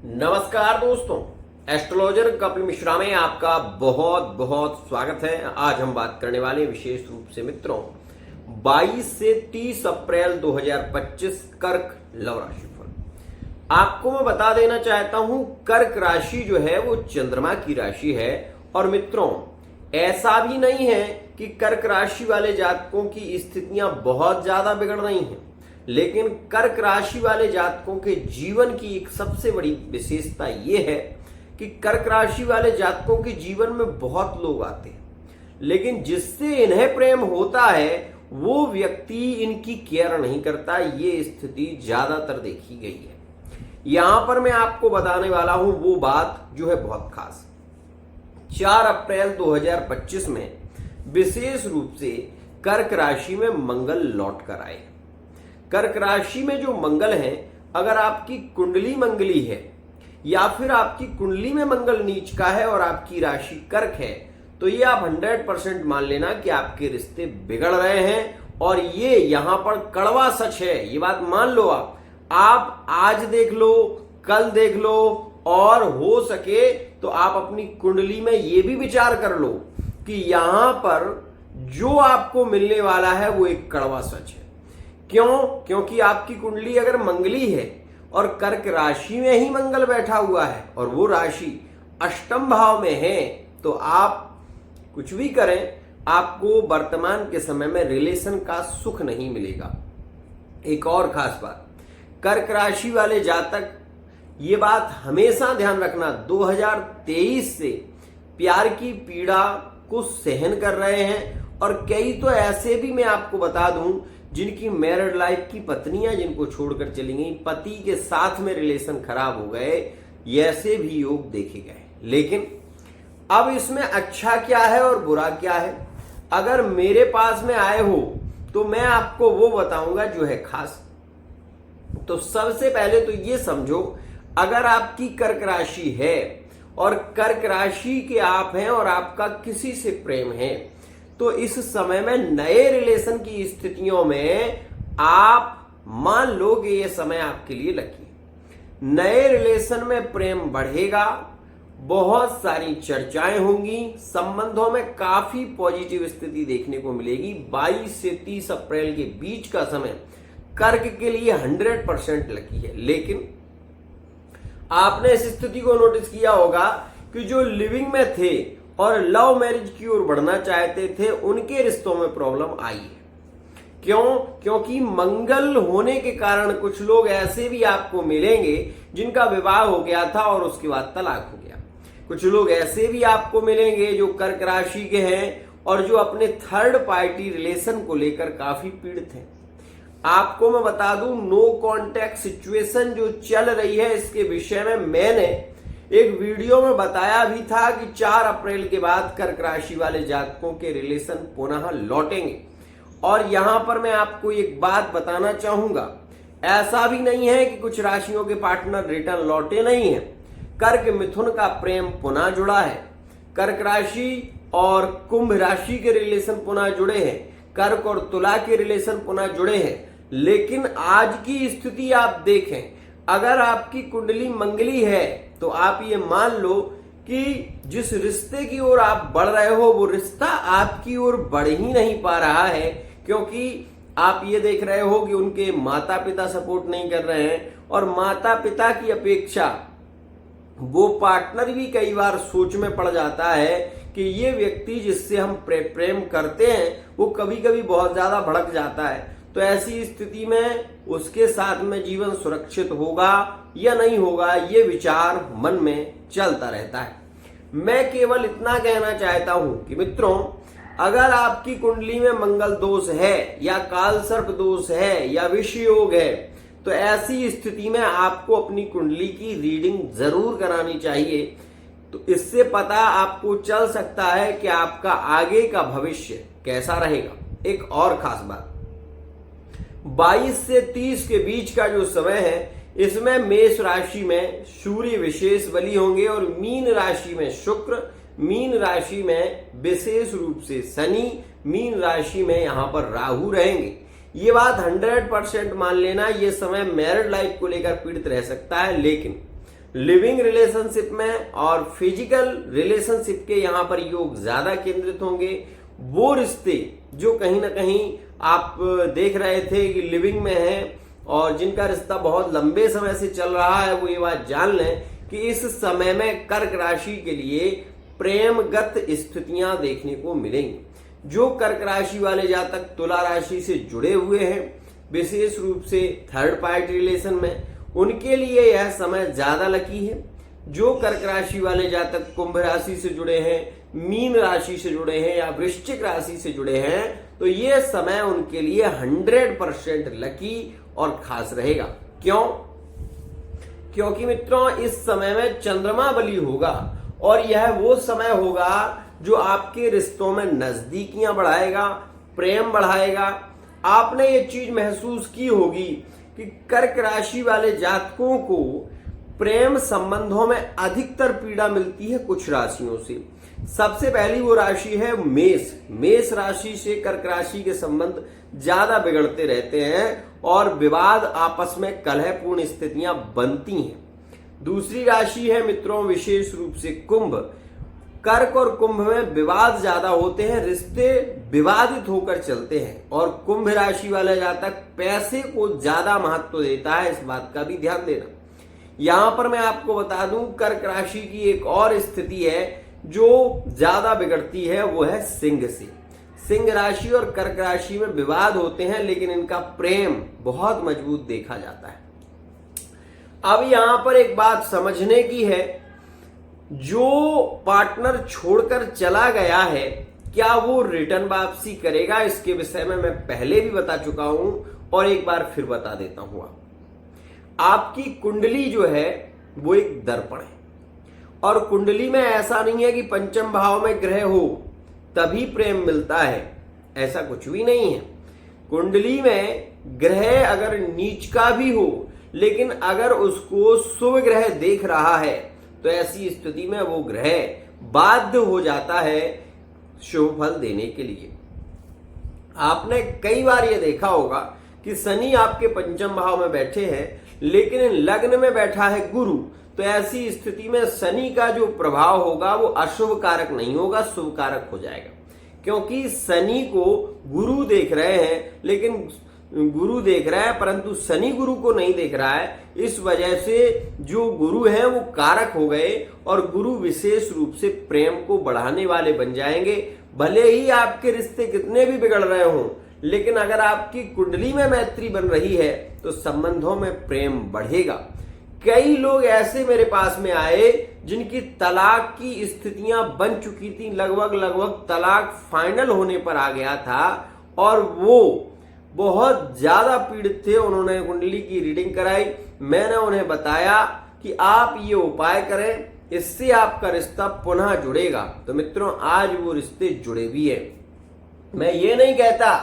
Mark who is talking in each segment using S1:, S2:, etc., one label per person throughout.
S1: नमस्कार दोस्तों, एस्ट्रोलॉजर कपिल मिश्रा में आपका बहुत बहुत स्वागत है। आज हम बात करने वाले विशेष रूप से मित्रों 22 से 30 अप्रैल 2025 कर्क लव राशिफल। आपको मैं बता देना चाहता हूं, कर्क राशि जो है वो चंद्रमा की राशि है। और मित्रों ऐसा भी नहीं है कि कर्क राशि वाले जातकों की स्थितियां बहुत ज्यादा बिगड़ रही हैं, लेकिन कर्क राशि वाले जातकों के जीवन की एक सबसे बड़ी विशेषता यह है कि कर्क राशि वाले जातकों के जीवन में बहुत लोग आते हैं, लेकिन जिससे इन्हें प्रेम होता है वो व्यक्ति इनकी केयर नहीं करता। ये स्थिति ज्यादातर देखी गई है। यहां पर मैं आपको बताने वाला हूं वो बात जो है बहुत खास। 4 अप्रैल 2025 में विशेष रूप से कर्क राशि में मंगल लौट कर आए। कर्क राशि में जो मंगल है, अगर आपकी कुंडली मंगली है या फिर आपकी कुंडली में मंगल नीच का है और आपकी राशि कर्क है, तो ये आप 100% मान लेना कि आपके रिश्ते बिगड़ रहे हैं। और ये यहां पर कड़वा सच है, ये बात मान लो। आप आज देख लो, कल देख लो, और हो सके तो आप अपनी कुंडली में ये भी विचार कर लो कि यहां पर जो आपको मिलने वाला है वो एक कड़वा सच है। क्यों? क्योंकि आपकी कुंडली अगर मंगली है और कर्क राशि में ही मंगल बैठा हुआ है और वो राशि अष्टम भाव में है, तो आप कुछ भी करें, आपको वर्तमान के समय में रिलेशन का सुख नहीं मिलेगा। एक और खास बात, कर्क राशि वाले जातक ये बात हमेशा ध्यान रखना, 2023 से प्यार की पीड़ा को सहन कर रहे हैं। और कई तो ऐसे भी मैं आपको बता दूं जिनकी मैरिड लाइफ की पत्नियां जिनको छोड़कर चली गई, पति के साथ में रिलेशन खराब हो गए, ऐसे भी योग देखे गए। लेकिन अब इसमें अच्छा क्या है और बुरा क्या है, अगर मेरे पास में आए हो तो मैं आपको वो बताऊंगा जो है खास। तो सबसे पहले तो ये समझो, अगर आपकी कर्क राशि है और कर्क राशि के आप हैं और आपका किसी से प्रेम है, तो इस समय में नए रिलेशन की स्थितियों में आप मान लो कि यह समय आपके लिए लकी है। नए रिलेशन में प्रेम बढ़ेगा, बहुत सारी चर्चाएं होंगी, संबंधों में काफी पॉजिटिव स्थिति देखने को मिलेगी। 22 से 30 अप्रैल के बीच का समय कर्क के लिए 100% लकी है। लेकिन आपने इस स्थिति को नोटिस किया होगा कि जो लिविंग में थे और लव मैरिज की ओर बढ़ना चाहते थे, उनके रिश्तों में प्रॉब्लम आई है। क्यों? क्योंकि मंगल होने के कारण कुछ लोग ऐसे भी आपको मिलेंगे जिनका विवाह हो गया था और उसके बाद तलाक हो गया। कुछ लोग ऐसे भी आपको मिलेंगे जो कर्क राशि के हैं और जो अपने थर्ड पार्टी रिलेशन को लेकर काफी पीड़ित हैं। आपको मैं बता दूं, नो कॉन्टैक्ट सिचुएशन जो चल रही है, इसके विषय में मैंने एक वीडियो में बताया भी था कि 4 अप्रैल के बाद कर्क राशि वाले जातकों के रिलेशन पुनः लौटेंगे। और यहां पर मैं आपको एक बात बताना चाहूंगा, ऐसा भी नहीं है कि कुछ राशियों के पार्टनर रिटर्न लौटे नहीं है। कर्क मिथुन का प्रेम पुनः जुड़ा है, कर्क राशि और कुंभ राशि के रिलेशन पुनः जुड़े हैं, कर्क और तुला के रिलेशन पुनः जुड़े हैं। लेकिन आज की स्थिति आप देखें, अगर आपकी कुंडली मंगली है तो आप ये मान लो कि जिस रिश्ते की ओर आप बढ़ रहे हो वो रिश्ता आपकी ओर बढ़ ही नहीं पा रहा है, क्योंकि आप ये देख रहे हो कि उनके माता पिता सपोर्ट नहीं कर रहे हैं। और माता पिता की अपेक्षा वो पार्टनर भी कई बार सोच में पड़ जाता है कि ये व्यक्ति जिससे हम प्रेम करते हैं वो कभी कभी बहुत ज्यादा भड़क जाता है। तो ऐसी स्थिति में उसके साथ में जीवन सुरक्षित होगा या नहीं होगा, ये विचार मन में चलता रहता है। मैं केवल इतना कहना चाहता हूं कि मित्रों, अगर आपकी कुंडली में मंगल दोष है या काल सर्प दोष है या विष योग है, तो ऐसी स्थिति में आपको अपनी कुंडली की रीडिंग जरूर करानी चाहिए। तो इससे पता आपको चल सकता है कि आपका आगे का भविष्य कैसा रहेगा। एक और खास बात, 22 से 30 के बीच का जो समय है, इसमें मेष राशि में सूर्य विशेष बली होंगे और मीन राशि में शुक्र, मीन राशि में विशेष रूप से शनि, मीन राशि में यहां पर राहु रहेंगे। ये बात 100% मान लेना, ये समय मैरिड लाइफ को लेकर पीड़ित रह सकता है, लेकिन लिविंग रिलेशनशिप में और फिजिकल रिलेशनशिप के यहाँ पर योग ज्यादा केंद्रित होंगे। वो रिश्ते जो कहीं ना कहीं आप देख रहे थे कि लिविंग में है और जिनका रिश्ता बहुत लंबे समय से चल रहा है, वो ये बात जान लें कि इस समय में कर्क राशि के लिए प्रेमगत स्थितियां देखने को मिलेंगी। जो कर्क राशि वाले जातक तुला राशि से जुड़े हुए हैं, विशेष रूप से थर्ड पार्टी रिलेशन में, उनके लिए यह समय ज्यादा लकी है। जो कर्क राशि वाले जातक कुंभ राशि से जुड़े हैं, मीन राशि से जुड़े हैं या वृश्चिक राशि से जुड़े हैं, तो यह समय उनके लिए 100% लकी और खास रहेगा। क्यों? क्योंकि मित्रों इस समय में चंद्रमा बली होगा और यह वो समय होगा जो आपके रिश्तों में नजदीकियां बढ़ाएगा, प्रेम बढ़ाएगा। आपने ये चीज महसूस की होगी कि कर्क राशि वाले जातकों को प्रेम संबंधों में अधिकतर पीड़ा मिलती है कुछ राशियों से। सबसे पहली वो राशि है मेष। मेष राशि से कर्क राशि के संबंध ज्यादा बिगड़ते रहते हैं और विवाद, आपस में कलहपूर्ण स्थितियां बनती हैं। दूसरी राशि है मित्रों विशेष रूप से कुंभ। कर्क और कुंभ में विवाद ज्यादा होते हैं, रिश्ते विवादित होकर चलते हैं और कुंभ राशि वाला जातक पैसे को ज्यादा महत्व देता है, इस बात का भी ध्यान देना। यहां पर मैं आपको बता दूं कर्क राशि की एक और स्थिति है जो ज्यादा बिगड़ती है, वो है सिंह से। सिंह राशि और कर्क राशि में विवाद होते हैं लेकिन इनका प्रेम बहुत मजबूत देखा जाता है। अब यहां पर एक बात समझने की है, जो पार्टनर छोड़कर चला गया है क्या वो रिटर्न वापसी करेगा? इसके विषय में मैं पहले भी बता चुका हूं और एक बार फिर बता देता हूं। आपकी कुंडली जो है वो एक दर्पण है और कुंडली में ऐसा नहीं है कि पंचम भाव में ग्रह हो तभी प्रेम मिलता है, ऐसा कुछ भी नहीं है। कुंडली में ग्रह अगर नीच का भी हो लेकिन अगर उसको शुभ ग्रह देख रहा है तो ऐसी स्थिति में वो ग्रह बाध्य हो जाता है शुभ फल देने के लिए। आपने कई बार ये देखा होगा कि शनि आपके पंचम भाव में बैठे हैं लेकिन लग्न में बैठा है गुरु, तो ऐसी स्थिति में शनि का जो प्रभाव होगा वो अशुभ कारक नहीं होगा, शुभ कारक हो जाएगा। क्योंकि शनि को गुरु देख रहे हैं लेकिन गुरु देख रहा है परंतु शनि गुरु को नहीं देख रहा है, इस वजह से जो गुरु हैं वो कारक हो गए और गुरु विशेष रूप से प्रेम को बढ़ाने वाले बन जाएंगे। भले ही आपके रिश्ते कितने भी बिगड़ रहे हों लेकिन अगर आपकी कुंडली में मैत्री बन रही है तो संबंधों में प्रेम बढ़ेगा। कई लोग ऐसे मेरे पास में आए जिनकी तलाक की स्थितियां बन चुकी थी, लगभग तलाक फाइनल होने पर आ गया था और वो बहुत ज्यादा पीड़ित थे। उन्होंने कुंडली की रीडिंग कराई, मैंने उन्हें बताया कि आप ये उपाय करें, इससे आपका रिश्ता पुनः जुड़ेगा। तो मित्रों आज वो रिश्ते जुड़े भी है। मैं ये नहीं कहता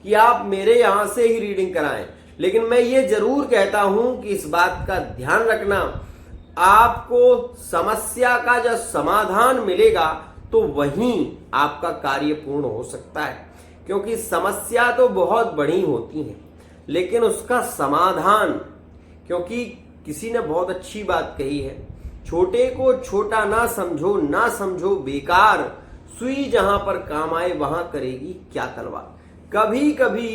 S1: कि आप मेरे यहां से ही रीडिंग कराएं, लेकिन मैं ये जरूर कहता हूं कि इस बात का ध्यान रखना, आपको समस्या का जब समाधान मिलेगा तो वहीं आपका कार्य पूर्ण हो सकता है। क्योंकि समस्या तो बहुत बड़ी होती है लेकिन उसका समाधान, क्योंकि किसी ने बहुत अच्छी बात कही है, छोटे को छोटा ना समझो बेकार, सुई जहां पर काम आए वहां करेगी क्या तलवार। कभी कभी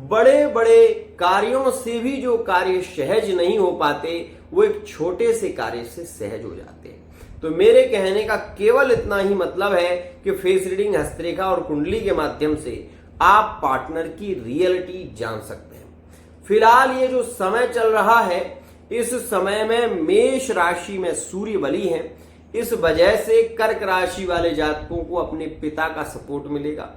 S1: बड़े बड़े कार्यों से भी जो कार्य सहज नहीं हो पाते वो एक छोटे से कार्य से सहज हो जाते हैं। तो मेरे कहने का केवल इतना ही मतलब है कि फेस रीडिंग, हस्तरेखा और कुंडली के माध्यम से आप पार्टनर की रियलिटी जान सकते हैं। फिलहाल ये जो समय चल रहा है, इस समय में मेष राशि में सूर्य बली है, इस वजह से कर्क राशि वाले जातकों को अपने पिता का सपोर्ट मिलेगा,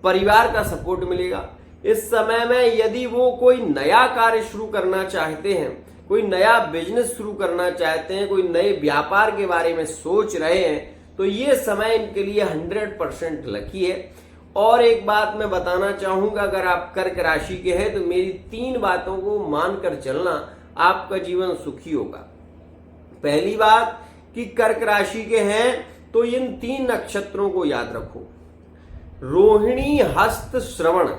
S1: परिवार का सपोर्ट मिलेगा। इस समय में यदि वो कोई नया कार्य शुरू करना चाहते हैं, कोई नया बिजनेस शुरू करना चाहते हैं, कोई नए व्यापार के बारे में सोच रहे हैं, तो ये समय इनके लिए 100% लकी है। और एक बात मैं बताना चाहूंगा, अगर आप कर्क राशि के हैं तो मेरी 3 बातों को मानकर चलना, आपका जीवन सुखी होगा। पहली बात कि कर्क राशि के हैं तो इन 3 नक्षत्रों को याद रखो, रोहिणी, हस्त, श्रवण,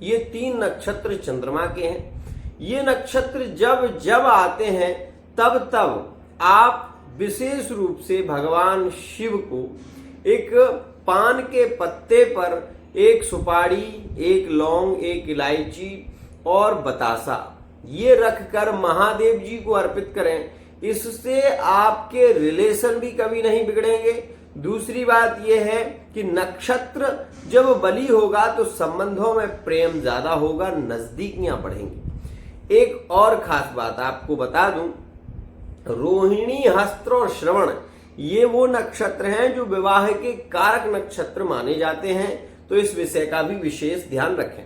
S1: ये 3 नक्षत्र चंद्रमा के हैं। ये नक्षत्र जब जब आते हैं तब तब आप विशेष रूप से भगवान शिव को एक पान के पत्ते पर एक सुपारी, एक लौंग, एक इलायची और बतासा ये रखकर महादेव जी को अर्पित करें। इससे आपके रिलेशन भी कभी नहीं बिगड़ेंगे। दूसरी बात यह है कि नक्षत्र जब बली होगा तो संबंधों में प्रेम ज्यादा होगा, नजदीकियां बढ़ेंगी। एक और खास बात आपको बता दूं, रोहिणी, हस्त और श्रवण ये वो नक्षत्र हैं जो विवाह के कारक नक्षत्र माने जाते हैं, तो इस विषय का भी विशेष ध्यान रखें।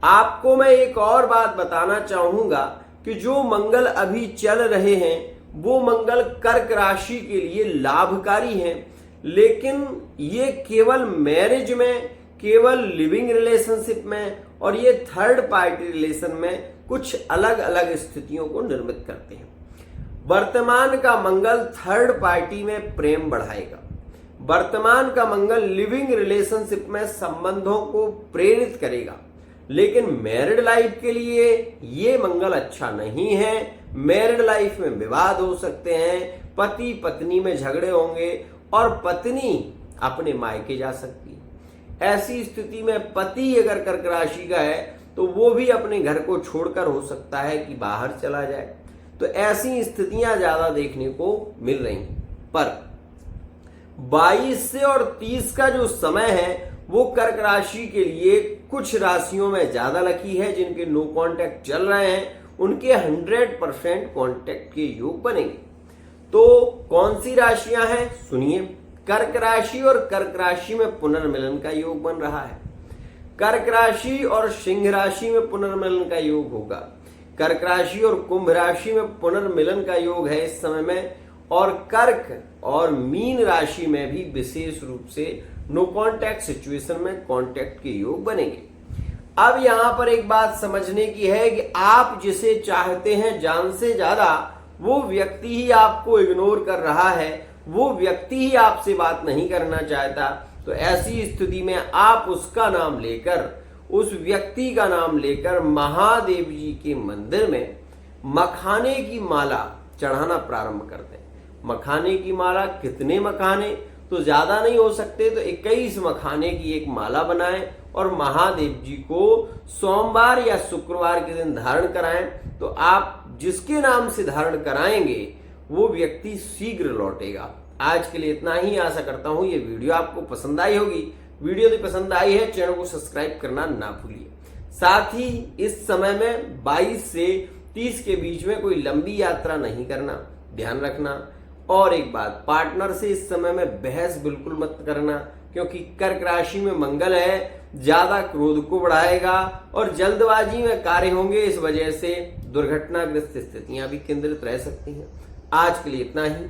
S1: आपको मैं एक और बात बताना चाहूंगा कि जो मंगल अभी चल रहे हैं वो मंगल कर्क राशि के लिए लाभकारी हैं, लेकिन ये केवल मैरिज में, केवल लिविंग रिलेशनशिप में और ये थर्ड पार्टी रिलेशन में कुछ अलग अलग स्थितियों को निर्मित करते हैं। वर्तमान का मंगल थर्ड पार्टी में प्रेम बढ़ाएगा। वर्तमान का मंगल लिविंग रिलेशनशिप में संबंधों को प्रेरित करेगा, लेकिन मैरिड लाइफ के लिए ये मंगल अच्छा नहीं है। मैरिड लाइफ में विवाद हो सकते हैं, पति पत्नी में झगड़े होंगे और पत्नी अपने मायके जा सकती है। ऐसी स्थिति में पति अगर कर्क राशि का है तो वो भी अपने घर को छोड़कर हो सकता है कि बाहर चला जाए। तो ऐसी स्थितियां ज्यादा देखने को मिल रही हैं। पर 22 से और 30 का जो समय है वो कर्क राशि के लिए कुछ राशियों में ज्यादा लकी है। जिनके नो कांटेक्ट चल रहे हैं उनके 100% कांटेक्ट के योग बनेंगे। तो कौन सी राशियां हैं सुनिए। कर्क राशि और कर्क राशि में पुनर्मिलन का योग बन रहा है। कर्क राशि और सिंह राशि में पुनर्मिलन का योग होगा। कर्क राशि और कुंभ राशि में पुनर्मिलन का योग है इस समय में, और कर्क और मीन राशि में भी विशेष रूप से नो कांटेक्ट सिचुएशन में कांटेक्ट के योग बनेंगे। अब यहां पर एक बात समझने की है कि आप जिसे चाहते हैं जान से ज्यादा वो व्यक्ति ही आपको इग्नोर कर रहा है, वो व्यक्ति ही आपसे बात नहीं करना चाहता। तो ऐसी स्थिति में आप उसका नाम लेकर, उस व्यक्ति का नाम लेकर महादेव जी के मंदिर में मखाने की माला चढ़ाना प्रारंभ कर दें। मखाने की माला कितने मखाने, तो ज्यादा नहीं हो सकते तो 21 मखाने की एक माला बनाएं और महादेव जी को सोमवार या शुक्रवार के दिन धारण कराएं। तो आप जिसके नाम से धारण कराएंगे वो व्यक्ति शीघ्र लौटेगा। आज के लिए इतना ही। आशा करता हूं ये वीडियो आपको पसंद आई होगी। वीडियो यदि पसंद आई है चैनल को सब्सक्राइब करना ना भूलिए। साथ ही इस समय में 22 से 30 के बीच में कोई लंबी यात्रा नहीं करना, ध्यान रखना। और एक बात, पार्टनर से इस समय में बहस बिल्कुल मत करना, क्योंकि कर्क राशि में मंगल है, ज्यादा क्रोध को बढ़ाएगा और जल्दबाजी में कार्य होंगे। इस वजह से दुर्घटनाग्रस्त स्थितियां भी केंद्रित रह सकती हैं। आज के लिए इतना ही।